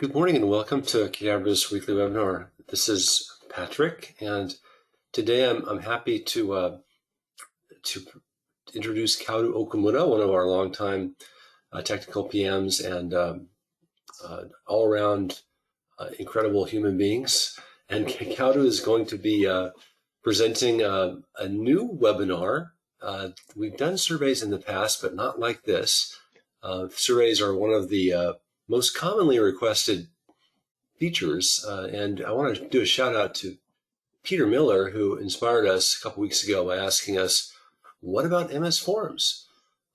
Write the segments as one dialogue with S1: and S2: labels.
S1: Good morning and welcome to Qdabra's weekly webinar. This is Patrick, and today I'm happy to introduce Kaoru Okamura, one of our longtime technical PMs and all-around incredible human beings. And Kaoru is going to be presenting a new webinar. We've done surveys in the past, but not like this. Surveys are one of the most commonly requested features, and I want to do a shout out to Peter Miller, who inspired us a couple weeks ago by asking us, what about MS Forms?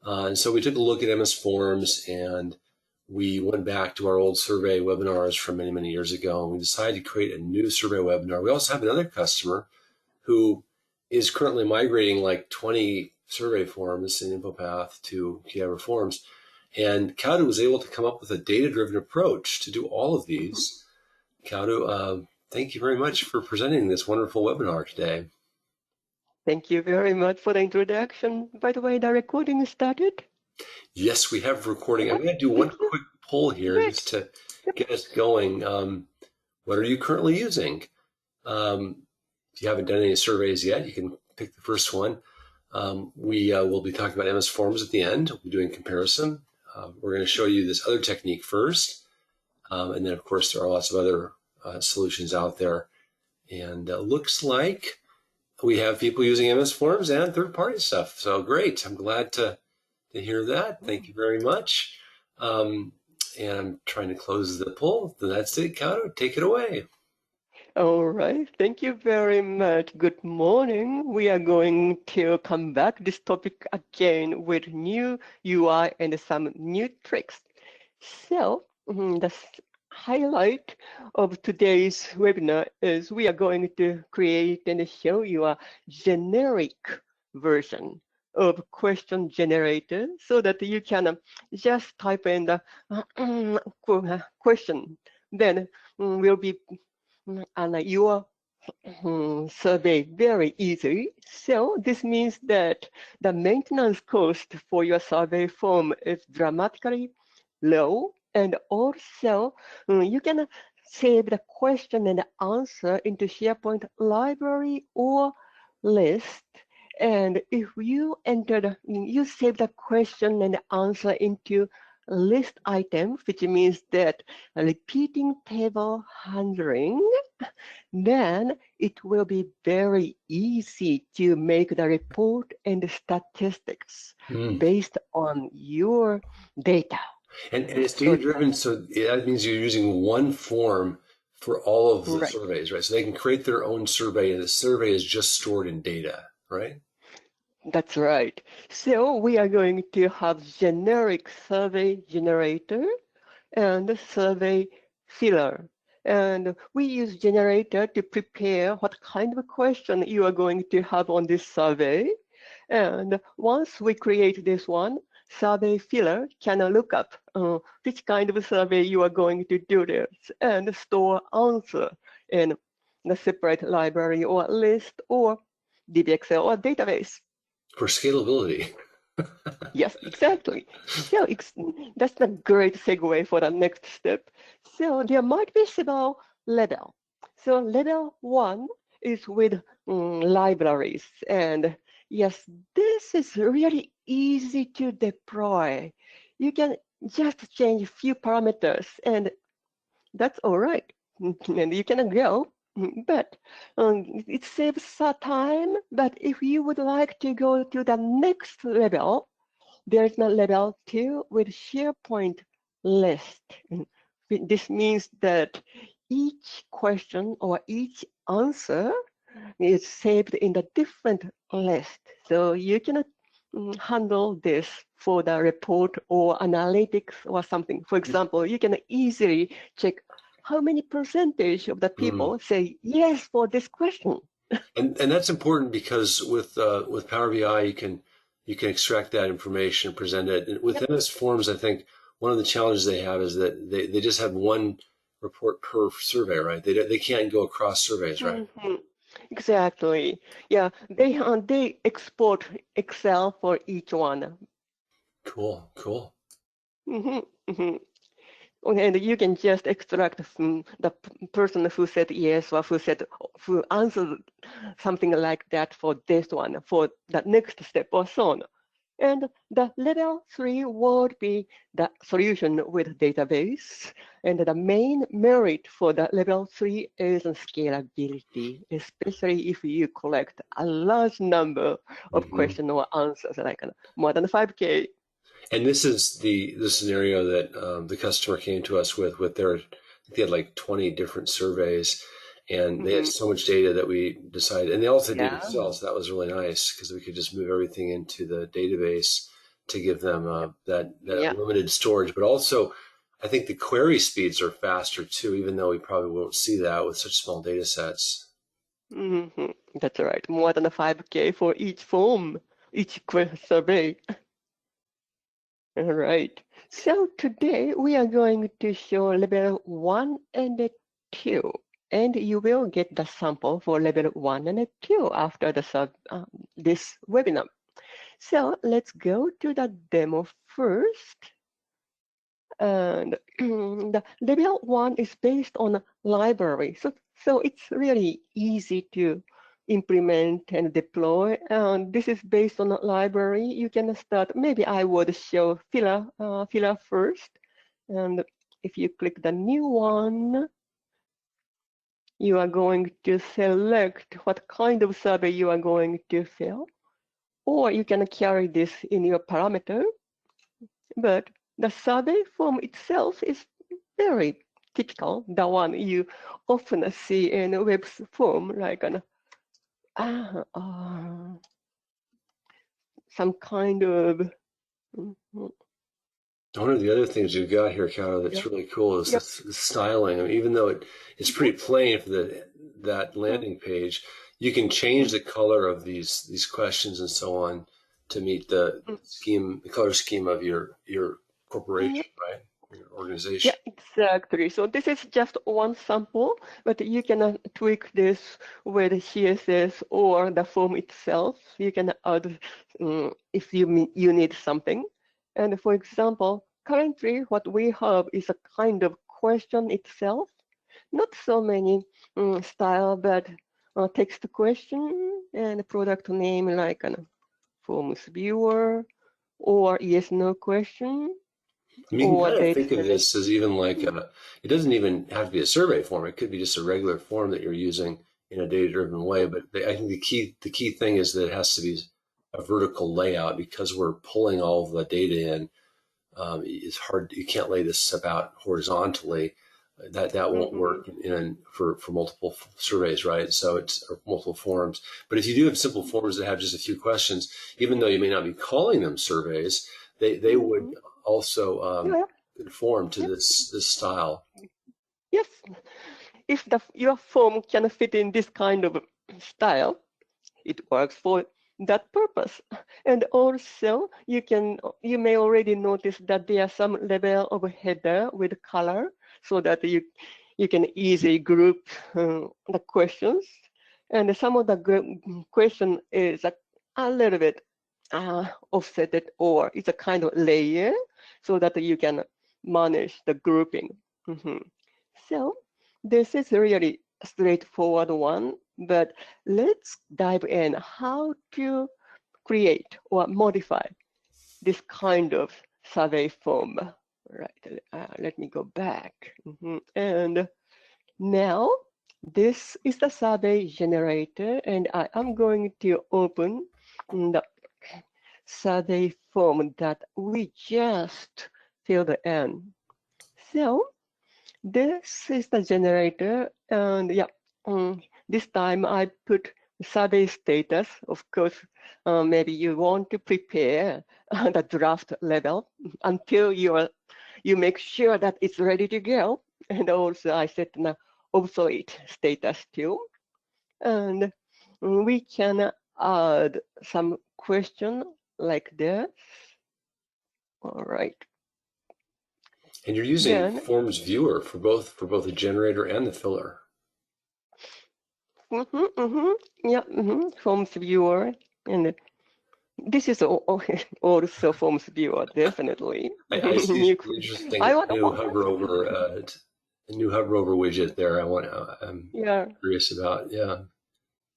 S1: And so we took a look at MS Forms and we went back to our old survey webinars from many, many years ago, and we decided to create a new survey webinar. We also have another customer who is currently migrating like 20 survey forms in InfoPath to Qdabra Forms. And Kaoru was able to come up with a data-driven approach to do all of these. Kaoru, thank you very much for presenting this wonderful webinar today.
S2: Thank you very much for the introduction. By the way, the recording started?
S1: Yes, we have recording. I'm going to do one quick poll here just to get us going. What are you currently using? If you haven't done any surveys yet, you can pick the first one. We will be talking about MS Forms at the end. We'll be doing comparison. We're going to show you this other technique first. And then, of course, there are lots of other solutions out there. And looks like we have people using MS Forms and third-party stuff. So great. I'm glad to hear that. Thank you very much. And I'm trying to close the poll. That's it, Kaoru. Take it away.
S2: All right. Thank you very much. Good morning. We are going to come back to this topic again with new UI and some new tricks. So the highlight of today's webinar is we are going to create and show you a generic version of question generator so that you can just type in the question. Then will be your survey very easy. So this means that the maintenance cost for your survey form is dramatically low, and also you can save the question and answer into SharePoint library or list. And if you you save the question and answer into list item, which means that repeating table handling, then it will be very easy to make the report and statistics based on your data.
S1: And it's data-driven, so that means you're using one form for all of the surveys, right? So they can create their own survey, and the survey is just stored in data, right?
S2: That's right. So we are going to have generic survey generator and survey filler. And we use generator to prepare what kind of question you are going to have on this survey. And once we create this one, survey filler can look up which kind of survey you are going to do this and store answer in the separate library or list or DBXL or database.
S1: For scalability.
S2: Yes, exactly. So that's a great segue for the next step. So there might be several levels. So level 1 is with libraries. And yes, this is really easy to deploy. You can just change a few parameters and that's all right. And you can go. But it saves some time. But if you would like to go to the next level, there's a level 2 with SharePoint list. This means that each question or each answer is saved in a different list. So you can handle this for the report or analytics or something. For example, you can easily check how many percentage of the people say yes for this question.
S1: And that's important because with Power BI, you can extract that information and present it. And with MS Forms, I think one of the challenges they have is that they just have one report per survey, right? They can't go across surveys, right?
S2: Exactly. Yeah, they export Excel for each one.
S1: Cool.
S2: And you can just extract from the person who said yes or who answered something like that for this one, for the next step or so on. And the level 3 would be the solution with database. And the main merit for the level 3 is scalability, especially if you collect a large number of questions or answers, like more than 5K.
S1: And this is the scenario that the customer came to us with their, they had like 20 different surveys, and they had so much data that we decided, and they also did Excel, so that was really nice because we could just move everything into the database to give them that limited storage. But also, I think the query speeds are faster too, even though we probably won't see that with such small data sets.
S2: That's right, more than 5K for each form, each survey. All right, so today we are going to show level 1 and 2, and you will get the sample for level 1 and 2 after this webinar. So let's go to the demo first. And the level 1 is based on a library, so it's really easy to implement and deploy. And this is based on a library. You can start, maybe I would show filler first. And if you click the new one, you are going to select what kind of survey you are going to fill, or you can carry this in your parameter. But the survey form itself is very typical, the one you often see in a web form, like some kind of.
S1: One of the other things you've got here, Kato, that's really cool is the styling. I mean, even though it's pretty plain for that landing page, you can change the color of these questions and so on to meet the color scheme of your corporation, right? Your organization.
S2: Yeah, exactly. So this is just one sample, but you can tweak this with CSS or the form itself. You can add if you need something. And for example, currently what we have is a kind of question itself, not so many style, but text question and product name like forms viewer or yes no question.
S1: I mean, you can kind of think of this as even like it doesn't even have to be a survey form. It could be just a regular form that you're using in a data-driven way. But I think the key thing is that it has to be a vertical layout because we're pulling all of the data in. It's hard. You can't lay this stuff out horizontally. That won't work for multiple surveys, right? So it's multiple forms. But if you do have simple forms that have just a few questions, even though you may not be calling them surveys, they would also conform to this style.
S2: Yes, if your form can fit in this kind of style, it works for that purpose. And also, you may already notice that there are some level of header with color, so that you can easily group the questions. And some of the question is a little bit offsetted, or it's a kind of layer, so that you can manage the grouping. So this is really a straightforward one, but let's dive in how to create or modify this kind of survey form. Right, let me go back. And now this is the survey generator, and I am going to open the survey form that we just filled in. So this is the generator, and this time I put survey status. Of course, maybe you want to prepare the draft level until you make sure that it's ready to go. And also I set an obsolete status too. And we can add some question like this. All right.
S1: And you're using Forms Viewer for both the generator and the filler.
S2: Yeah, Forms Viewer. And This is also Forms Viewer, definitely.
S1: I see
S2: New,
S1: interesting
S2: I want
S1: new hover over a new hover over widget there. I'm
S2: yeah,
S1: curious about. Yeah.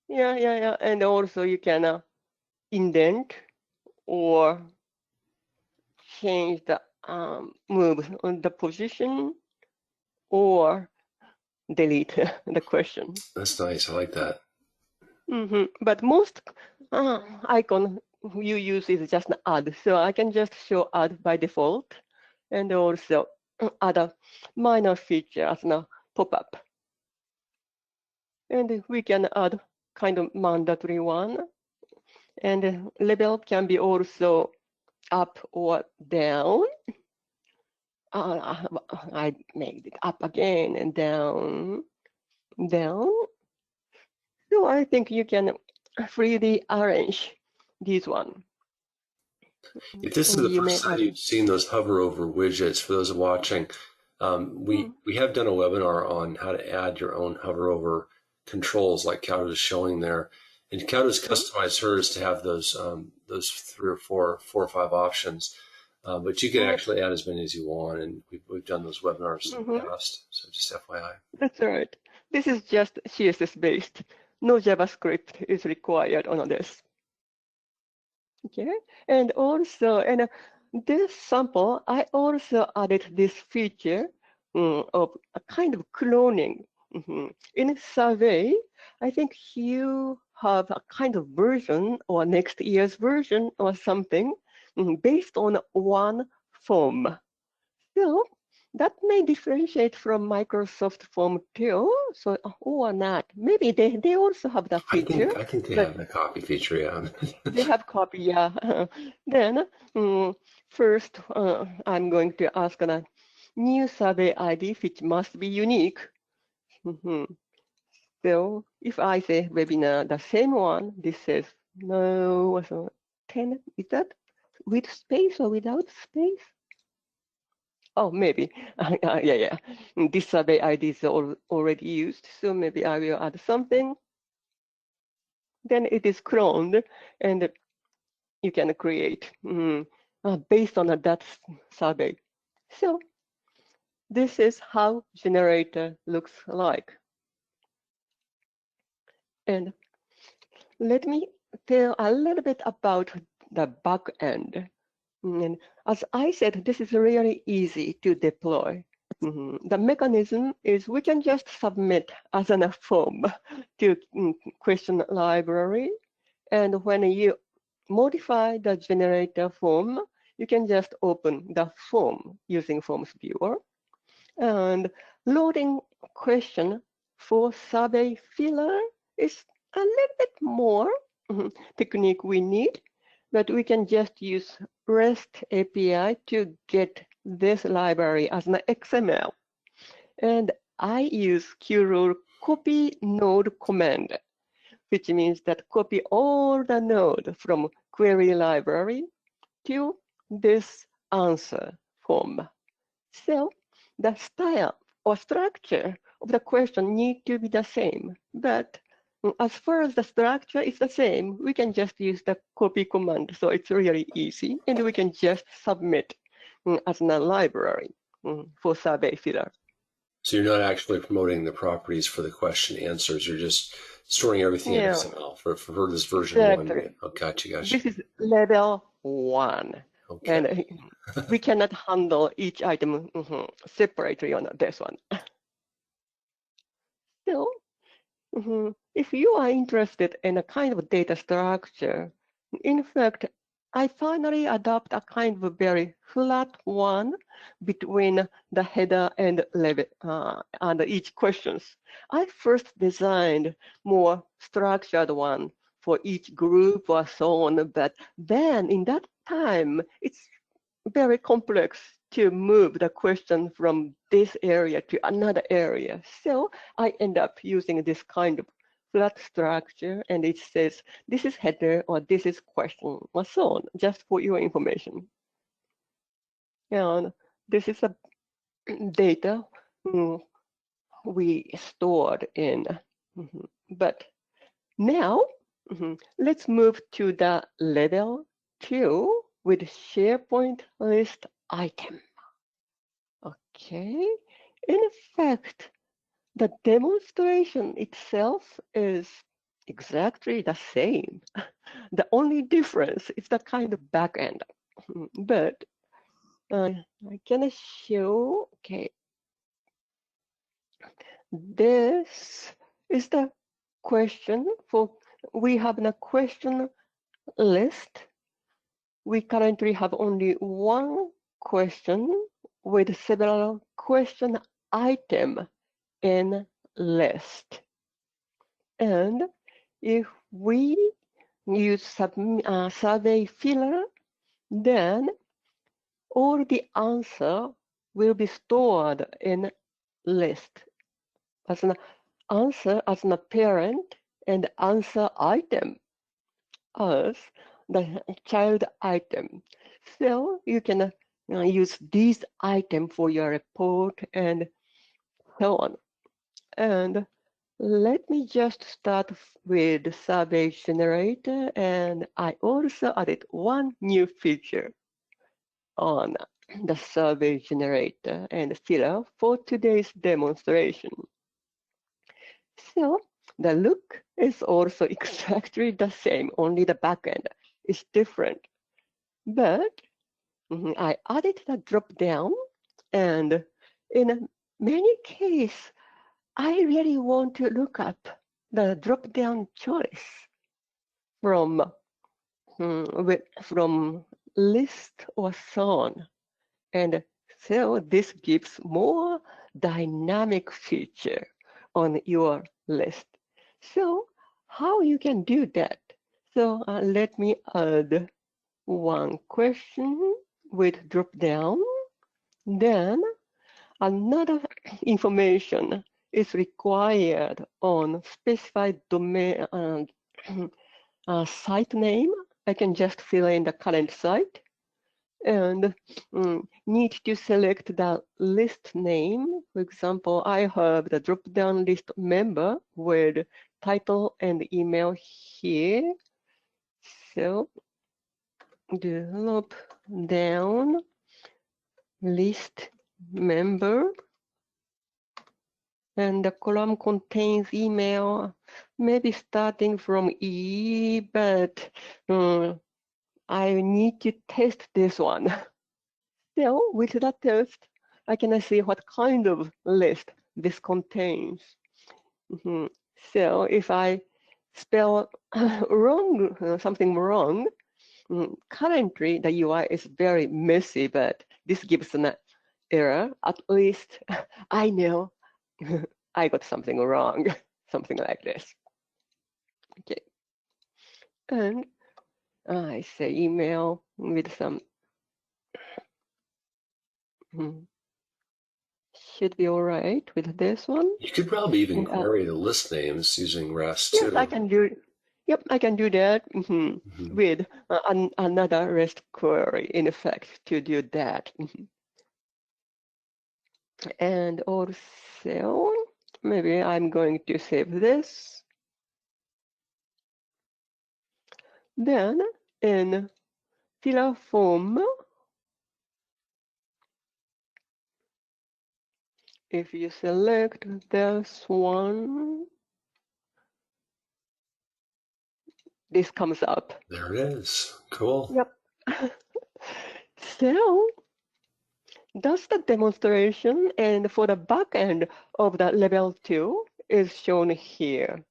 S2: yeah. And also you can indent or change the move on the position or delete the question.
S1: That's nice. I like that.
S2: But most icon you use is just add. So I can just show add by default and also add a minor feature as a pop-up. And we can add kind of mandatory one. And level can be also up or down. I made it up again and down, down. So I think you can freely arrange this one.
S1: If this is
S2: And
S1: the
S2: you may
S1: first time
S2: add.
S1: you've seen those hover over widgets, for those watching, we have done a webinar on how to add your own hover over controls, like Kauda is showing there. And Kauda's customized hers to have those 3 or 4 or 5 options. But you can actually add as many as you want, and we've done those webinars in the past. So just FYI.
S2: That's right. This is just CSS based. No JavaScript is required on this. Okay, and also, this sample, I also added this feature of a kind of cloning. In survey, I think you have a kind of version or next year's version or something based on one form. So that may differentiate from Microsoft Form too, so or not. Maybe they also have that feature.
S1: I think they
S2: But
S1: have the copy feature, yeah.
S2: they have copy, yeah. Then first, I'm going to ask a new survey ID, which must be unique. So if I say webinar, the same one, this says no, so 10, is that with space or without space? Oh, maybe. Yeah. This survey ID is already used, so maybe I will add something. Then it is cloned, and you can create based on that survey. So this is how generator looks like. And let me tell a little bit about the back end. And as I said, this is really easy to deploy. The mechanism is we can just submit as a form to question library. And when you modify the generator form, you can just open the form using Forms Viewer. And loading question for survey filler is a little bit more technique we need, but we can just use REST API to get this library as an XML. And I use QRule copy node command, which means that copy all the node from query library to this answer form. So the style or structure of the question need to be the same, but as far as the structure is the same, we can just use the copy command. So it's really easy, and we can just submit as a library for survey filler.
S1: So you're not actually promoting the properties for the question answers. You're just storing everything in XML for this version
S2: Exactly.
S1: 1. Oh, gotcha.
S2: This is level 1.
S1: Okay.
S2: And we cannot handle each item separately on this one. So if you are interested in a kind of data structure, in fact, I finally adopt a kind of very flat one between the header and level and each questions. I first designed more structured one for each group or so on, but then in that time, it's very complex to move the question from this area to another area. So I end up using this kind of flat structure, and it says this is header or this is question or so on, just for your information. And this is a data we stored in. But now let's move to the level 2 with SharePoint list item. Okay, in fact, the demonstration itself is exactly the same. The only difference is the kind of backend. But I can show, okay, this is the question for, we have a question list. We currently have only one question with several question item in list. And if we use survey filler, then all the answer will be stored in list as an answer as a parent and answer item as the child item. So you can use these items for your report and so on. And let me just start with the survey generator, and I also added one new feature on the survey generator and filler for today's demonstration. So the look is also exactly the same, only the backend is different. But I added the drop down, and in many cases, I really want to look up the drop down choice from list or so on. And so this gives more dynamic feature on your list. So how you can do that? So let me add one question with drop down. Then another information is required on specified domain site name. I can just fill in the current site and need to select the list name. For example, I have the drop-down list member with title and email here. So drop down list member, and the column contains email, maybe starting from E, but I need to test this one. So with that test, I can see what kind of list this contains. So if I spell wrong, something wrong, currently the UI is very messy, but this gives an error. At least I know I got something wrong, something like this. Okay. And I say email with some, should be all right with this one.
S1: You could probably even query the list names using REST
S2: yes,
S1: too.
S2: I can do. Yep, I can do that with another REST query, in effect, to do that. And also, maybe I'm going to save this. Then in filler form, if you select this one, this comes up.
S1: There it is. Cool.
S2: Yep. So that's the demonstration, and for the back end of the level 2 is shown here.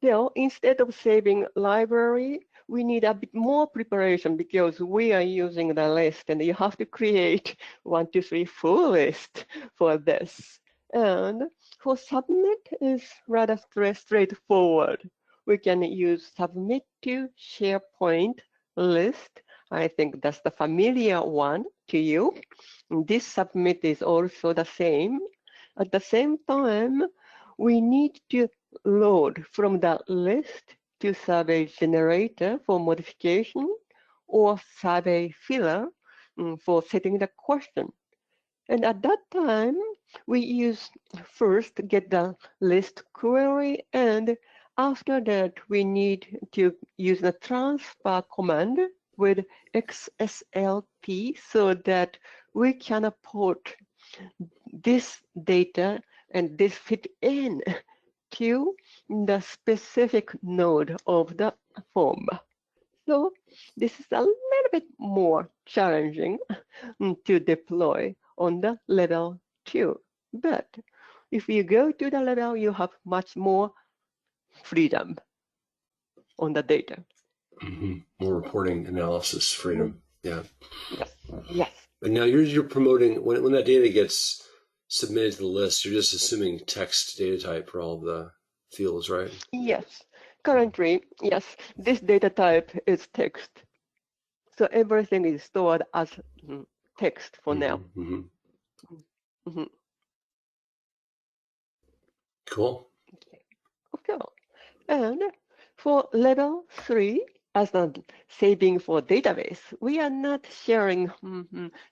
S2: So instead of saving library, we need a bit more preparation because we are using the list, and you have to create 1, 2, 3, 4 list for this. And for submit is rather straightforward. We can use submit to SharePoint list. I think that's the familiar one to you. This submit is also the same. At the same time, we need to load from the list to survey generator for modification or survey filler for setting the question. And at that time, we use first get the list query, and after that, we need to use the transfer command with XSLT so that we can put this data and this fit in to the specific node of the form. So this is a little bit more challenging to deploy on the level 2. But if you go to the level, you have much more freedom on the data.
S1: More reporting analysis freedom. Yeah.
S2: Yes. Yes.
S1: And now you're promoting, when that data gets submitted to the list, you're just assuming text data type for all of the fields, right?
S2: Yes. Currently, yes, this data type is text. So everything is stored as text for now.
S1: Cool.
S2: Okay. And for level 3, as a saving for database, we are not sharing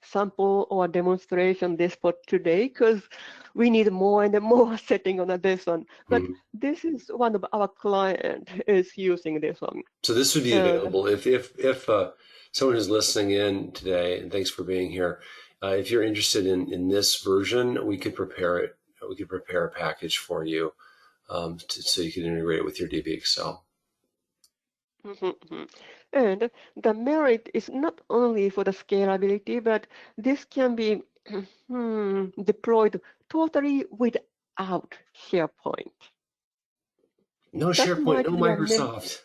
S2: sample or demonstration this for today because we need more and more setting on this one. But this is one of our client is using this one.
S1: So this would be available if someone is listening in today, and thanks for being here. If you're interested in this version, we could prepare it. We could prepare a package for you so you can integrate it with your DB Excel.
S2: And the merit is not only for the scalability, but this can be deployed totally without SharePoint.
S1: No SharePoint, no Microsoft.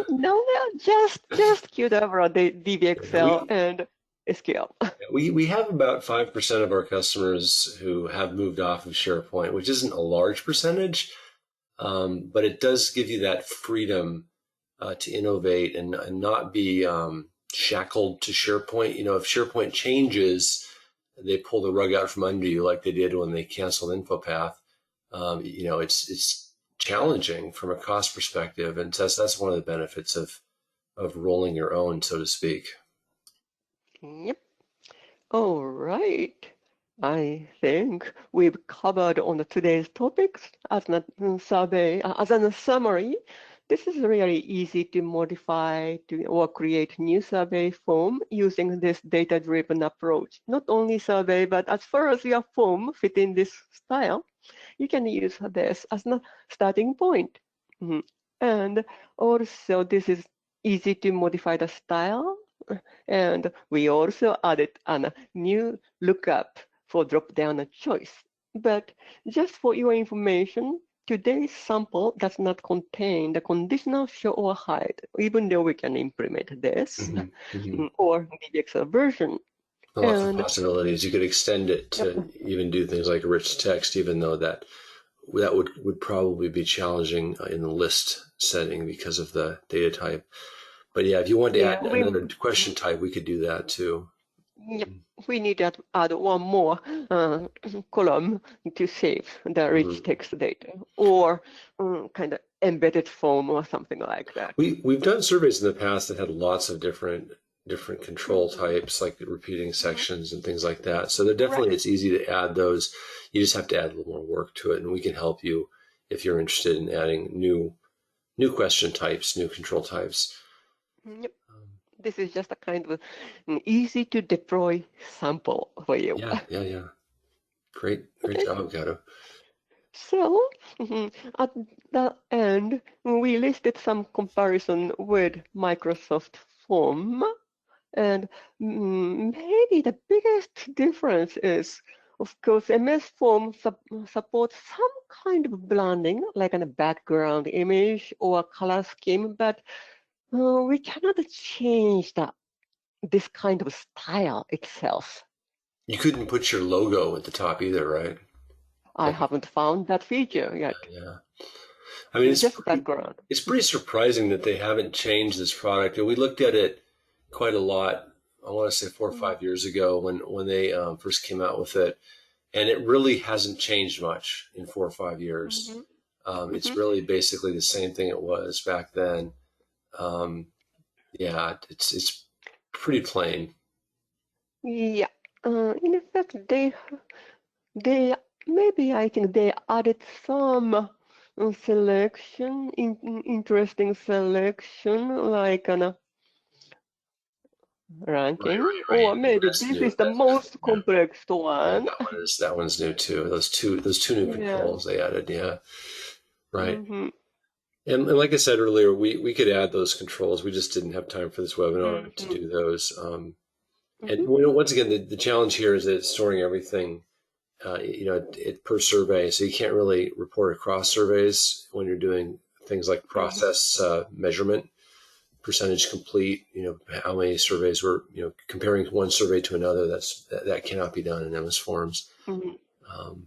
S2: No, just Qdabra, the DB Excel and SQL.
S1: We have about 5% of our customers who have moved off of SharePoint, which isn't a large percentage, but it does give you that freedom to innovate and not be shackled to SharePoint. You know, if SharePoint changes, they pull the rug out from under you like they did when they canceled InfoPath. You know, it's challenging from a cost perspective, and that's one of the benefits of rolling your own, so to speak.
S2: Yep. All right. I think we've covered on today's topics as a survey, as a summary. This is really easy to modify or create new survey form using this data-driven approach. Not only survey, but as far as your form fit in this style, you can use this as a starting point. And also, this is easy to modify the style. And we also added a new lookup for drop-down choice. But just for your information, today's sample does not contain the conditional show or hide, even though we can implement this or the Excel version.
S1: Lots of possibilities. You could extend it to even do things like rich text, even though that would probably be challenging in the list setting because of the data type. But yeah, if you want to add another question type, we could do that too.
S2: Yep. We need to add one more column to save the rich text data or kind of embedded form or something like that.
S1: We've done surveys in the past that had lots of different control types, like repeating sections and things like that. So definitely it's easy to add those. You just have to add a little more work to it, and we can help you if you're interested in adding new question types, new control types.
S2: Yep. This is just a kind of an easy to deploy sample for you.
S1: Yeah. Great job, Gato.
S2: So at the end, we listed some comparison with Microsoft Form, and maybe the biggest difference is, of course, MS Form supports some kind of blending, like a background image or color scheme, but we cannot change this kind of style itself.
S1: You couldn't put your logo at the top either, right?
S2: I haven't found that feature yet.
S1: Yeah. I mean,
S2: just background.
S1: It's pretty surprising that they haven't changed this product. And we looked at it quite a lot, I want to say 4 or 5 years ago when they first came out with it. And it really hasn't changed much in 4 or 5 years. It's really basically the same thing it was back then. Yeah, it's pretty plain.
S2: Yeah. In fact, they maybe I think they added some selection, interesting selection, like ranking,
S1: Right.
S2: or maybe
S1: That's
S2: this
S1: new.
S2: is the most
S1: Yeah.
S2: complex
S1: Yeah,
S2: one.
S1: that one's new too. Those two new
S2: Yeah.
S1: controls they added. Yeah. Right.
S2: Mm-hmm.
S1: And like I said earlier, we could add those controls. We just didn't have time for this webinar to
S2: Mm-hmm.
S1: do those. And
S2: Mm-hmm.
S1: once again, the challenge here is that it's storing everything, per survey. So you can't really report across surveys when you're doing things like
S2: Mm-hmm.
S1: process measurement, percentage complete. How many surveys were, comparing one survey to another. That cannot be done in MS Forms.
S2: Mm-hmm.
S1: Um,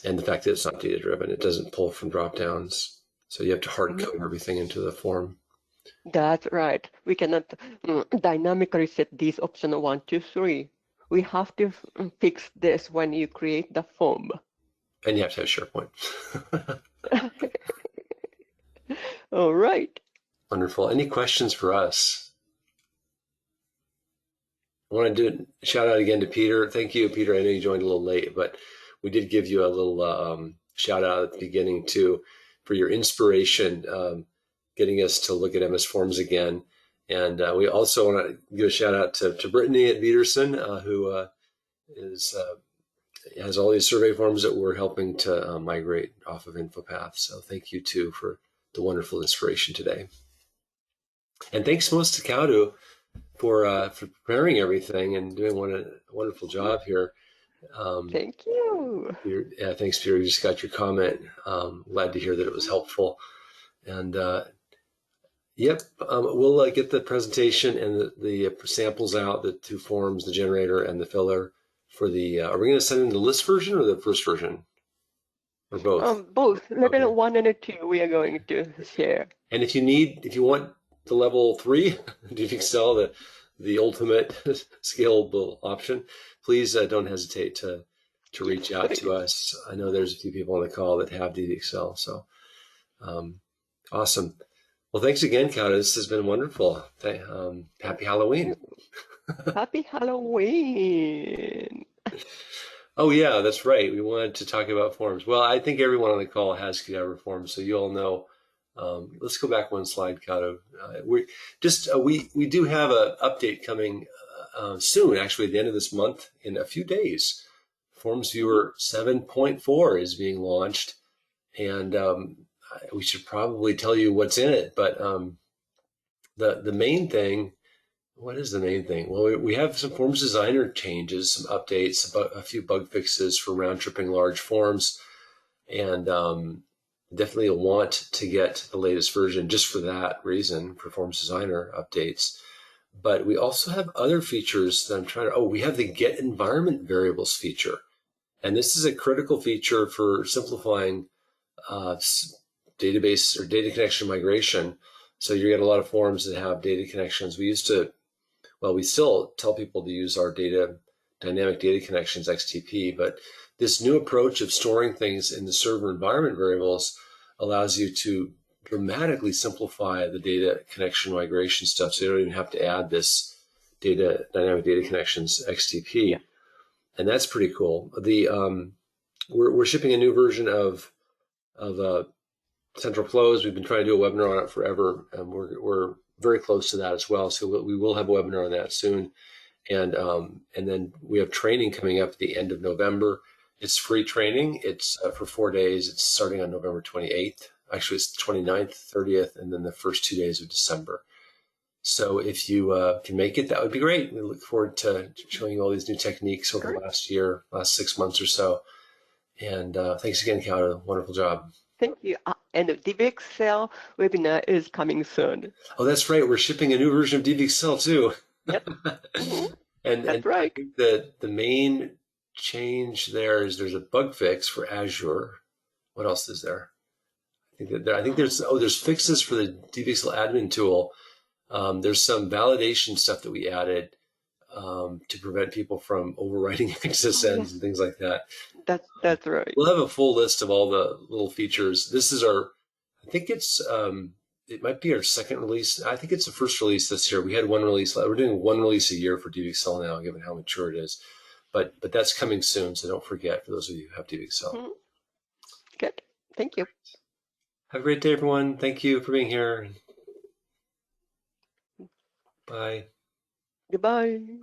S1: and the fact that it's not data driven, it doesn't pull from drop downs. So you have to hard code everything into the form.
S2: That's right. We cannot dynamically set these option 1, 2, 3. We have to fix this when you create the form.
S1: And you have to have SharePoint.
S2: All right.
S1: Wonderful. Any questions for us? I want to do a shout out again to Peter. Thank you, Peter. I know you joined a little late, but we did give you a little shout out at the beginning too for your inspiration, getting us to look at MS Forms again. And we also want to give a shout out to Brittany at Peterson, who has all these survey forms that we're helping to migrate off of InfoPath. So thank you too for the wonderful inspiration today. And thanks most to Kaudu for preparing everything and doing a wonderful job here.
S2: Thank you.
S1: Thanks, Peter. You just got your comment. Glad to hear that it was helpful. And yep, we'll get the presentation and the samples out, the two forms, the generator and the filler for the. Are we going to send in the list version or the first version, or both?
S2: Both level
S1: Okay.
S2: 1 and 2 we are going to share.
S1: And if you want the level 3 DeepExcel, the ultimate scalable option, please don't hesitate to reach out to us. I know there's a few people on the call that have DeepExcel, so awesome. Well, thanks again, Kauda. This has been wonderful. Happy Halloween.
S2: Happy Halloween.
S1: Oh yeah, that's right. We wanted to talk about forms. Well, I think everyone on the call has Qdabra forms, so you all know. Let's go back one slide, Kato. We do have an update coming soon, actually at the end of this month, in a few days. Forms Viewer 7.4 is being launched, and we should probably tell you what's in it. But the main thing, what is the main thing? Well, we have some Forms Designer changes, some updates, a few bug fixes for round tripping large forms, and definitely want to get the latest version just for that reason, for Forms Designer updates. But we also have other features that we have the Get Environment Variables feature. And this is a critical feature for simplifying database or data connection migration. So you get a lot of forms that have data connections. We still tell people to use our dynamic data connections XTP, but this new approach of storing things in the server environment variables allows you to dramatically simplify the data connection migration stuff. So you don't even have to add this dynamic data connections XTP.
S2: Yeah.
S1: And that's pretty cool. We're shipping a new version of Central Flows. We've been trying to do a webinar on it forever, and we're very close to that as well. So we will have a webinar on that soon. And then we have training coming up at the end of November. It's free training. It's for 4 days. It's starting on November 28th. Actually, it's 29th, 30th, and then the first 2 days of December. So if you can make it, that would be great. We look forward to showing you all these new techniques over the last 6 months or so. And thanks again, Kauda. Wonderful job.
S2: Thank you. And the DeepExcel webinar is coming soon.
S1: Oh, that's right. We're shipping a new version of DeepExcel too.
S2: Yep.
S1: And
S2: right.
S1: I think that the main change there is there's a bug fix for Azure. What else is there? I think there's fixes for the DeepExcel admin tool. There's some validation stuff that we added to prevent people from overwriting XSNs and things like that.
S2: That's right.
S1: We'll have a full list of all the little features. This is I think it might be our second release. I think it's the first release this year. We had one release. We're doing one release a year for DeepExcel now, given how mature it is. But that's coming soon, so don't forget, for those of you who have DeepExcel.
S2: Good. Thank you.
S1: Have a great day, everyone. Thank you for being here. Bye.
S2: Goodbye.